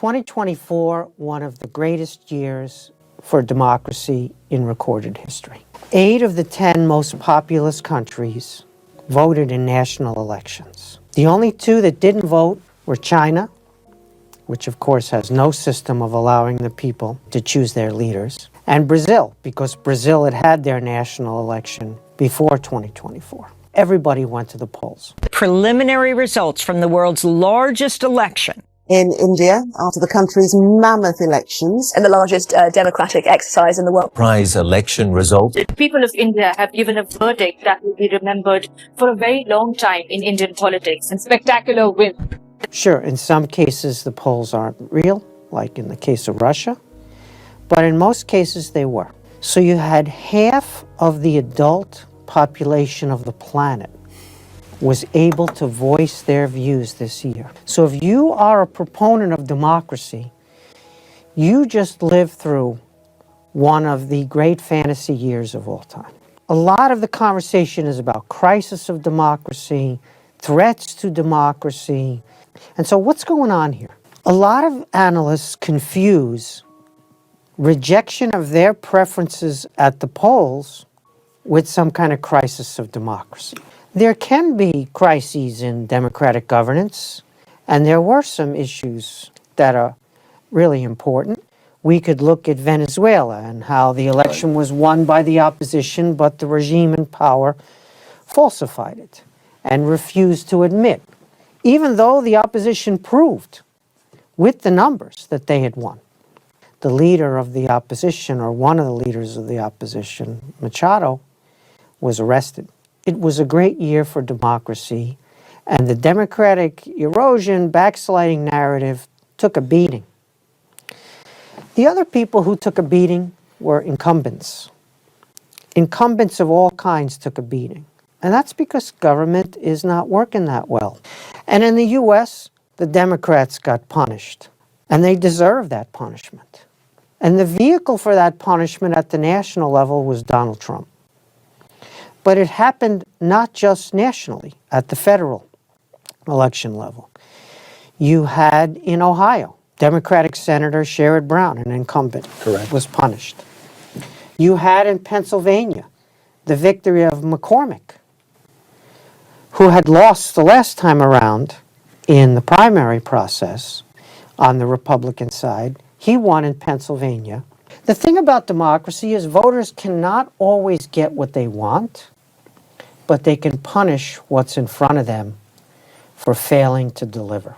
2024, one of the greatest years for democracy in recorded history. 8 of the 10 most populous countries voted in national elections. The only 2 that didn't vote were China, which of course has no system of allowing the people to choose their leaders, and Brazil, because Brazil had had their national election before 2024. Everybody went to the polls. Preliminary results from the world's largest election. In India, after the country's mammoth elections. And the largest democratic exercise in the world. Surprise election result. The people of India have given a verdict that will be remembered for a very long time in Indian politics. And spectacular win. Sure, in some cases the polls aren't real, like in the case of Russia, but in most cases they were. So you had half of the adult population of the planet was able to voice their views this year. So if you are a proponent of democracy, you just lived through one of the great fantasy years of all time. A lot of the conversation is about crisis of democracy, threats to democracy. And so what's going on here? A lot of analysts confuse rejection of their preferences at the polls with some kind of crisis of democracy. There can be crises in democratic governance, and there were some issues that are really important. We could look at Venezuela and how the election was won by the opposition, but the regime in power falsified it and refused to admit, even though the opposition proved with the numbers that they had won. The leader of the opposition, or one of the leaders of the opposition, Machado, was arrested. It was a great year for democracy, and the democratic erosion, backsliding narrative took a beating. The other people who took a beating were incumbents. Incumbents of all kinds took a beating, and that's because government is not working that well. And in the U.S., the Democrats got punished, and they deserve that punishment. And the vehicle for that punishment at the national level was Donald Trump. But it happened not just nationally, at the federal election level. You had in Ohio, Democratic Senator Sherrod Brown, an incumbent, was punished. You had in Pennsylvania the victory of McCormick, who had lost the last time around in the primary process on the Republican side. He won in Pennsylvania. The thing about democracy is voters cannot always get what they want, but they can punish what's in front of them for failing to deliver.